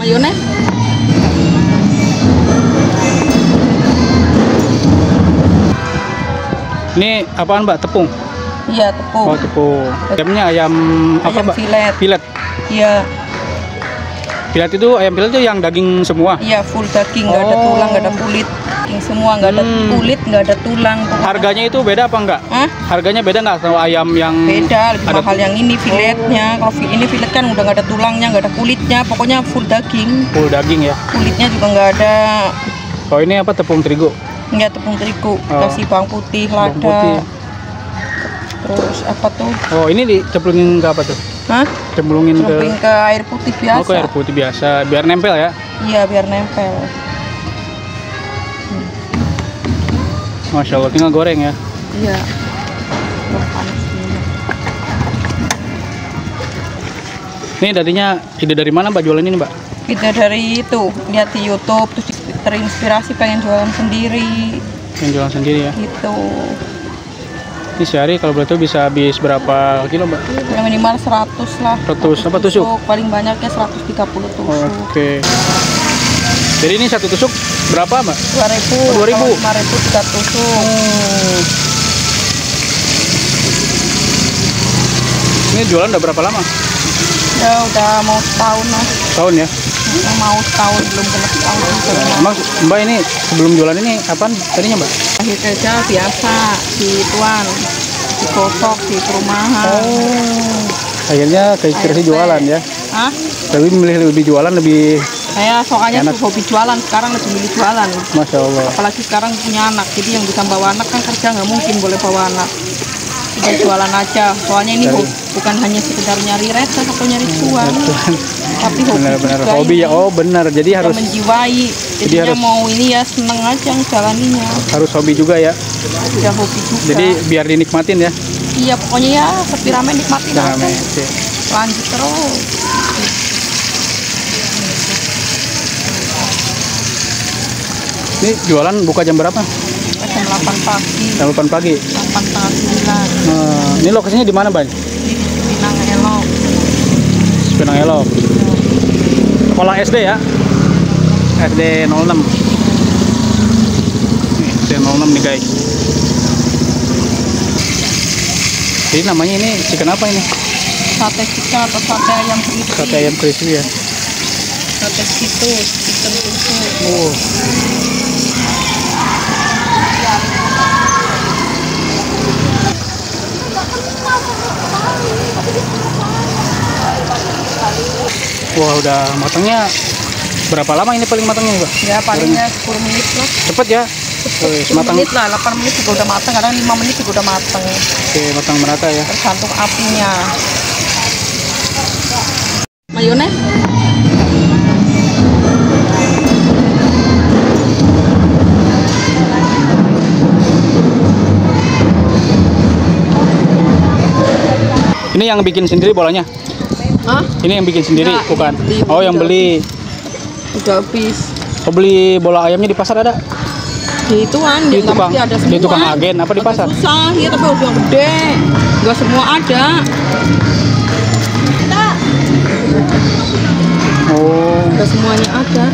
Mayones. Ini apaan Mbak? Tepung? Iya, tepung. Oh, tepung. Ayamnya ayam apa Ayam Mbak? filet. Filet. Iya. Filet itu ayam filet itu yang daging semua? Iya, full daging, nggak ada tulang, nggak ada kulit. Daging semua, nggak ada kulit, nggak ada tulang. Pokoknya. Harganya itu beda apa enggak? Hah? Harganya beda nggak sama ayam yang Beda, lebih ada mahal yang ini filetnya. Kalau ini filet kan udah nggak ada tulangnya, nggak ada kulitnya. Pokoknya full daging. full daging ya? Kulitnya juga nggak ada. Oh, ini apa? Tepung terigu? Nggak, tepung terigu. Oh. Kasih bawang putih, Bawang lada. putih. Terus apa tuh? Oh, ini dicemplungin ke apa tuh? Hah? Cemplungin Cemplungin ke air putih biasa. Oh, ke air putih biasa, biar nempel ya? Iya, biar nempel. Masya Allah, tinggal goreng ya? Iya. Udah panas dulu. Ini tadinya ide dari mana Mbak jualan ini Mbak? Kita dari itu, lihat di YouTube, terus terinspirasi pengen jualan sendiri. Yang jualan sendiri ya? Gitu. Ini sehari kalau boleh tahu bisa habis berapa kilo Mbak? Ya minimal 100 lah. 100 apa tusuk? Paling banyaknya 130 tusuk. Oke. Jadi ini satu tusuk berapa Mbak? 2.000. 2.000. 5.000 3 tusuk. Ini jualan udah berapa lama? Ya udah mau setahun lah. Tahun ya? Mau setahun, belum genap setahun. Emang Mbak ini sebelum jualan ini apaan tadinya Mbak? Akhir kerja biasa di tuan, digosok di perumahan. Oh. Akhirnya keinspirasi jualan ya? Hah? Tapi memilih lebih jualan lebih. Saya soalnya Enak. hobi jualan, sekarang lebih milih jualan. Masya Allah. Apalagi sekarang punya anak, jadi yang bisa bawa anak kan kerja nggak mungkin boleh bawa anak. Udah jualan aja, soalnya ini bukan hanya sekedar nyari receh atau nyari cuan, tapi hobi Benar-benar juga hobi ini. ya. Oh benar, jadi Udah harus menjiwai, jadinya harus- mau ini ya seneng aja ngejalaninnya. harus hobi juga ya. Udah hobi juga. Jadi biar dinikmatin ya. Iya, pokoknya ya sepi rame nikmatin aja. Rame, oke. Lanjut terus. Ini jualan buka jam berapa? Jam 8 pagi, Jam 8 pagi. 8:30. Ini lokasinya di mana Bang? Di Pinang Elok. Pinang Elok. Sekolah SD ya? SD 06. Nih, SD 06 nih guys. Jadi namanya ini chicken apa ini? Sate chicken atau sate ayam crispy. Sate ayam crispy ya? Sate titus, chicken tusuk. Oh. Wah, udah matangnya berapa lama ini paling matangnya Pak? Ya palingnya 10 menit lah. Cepet ya? Wih, 10 matang. menit lah, 8 menit juga udah matang, kadang 5 menit juga udah matang. Oke, matang merata ya. Tergantung apinya. Mayones. Ini yang bikin sendiri bolanya? Hah? Ini yang bikin sendiri, Enggak, bukan? beli, Oh, yang udah beli. Udah habis. Oh, beli bola ayamnya di pasar ada? Di ituan, Di nggak tukang, mesti ada semua. di tukang agen apa di pasar? Susah, ya tapi udah gede. Nggak semua ada. Oh, Nggak semuanya ada.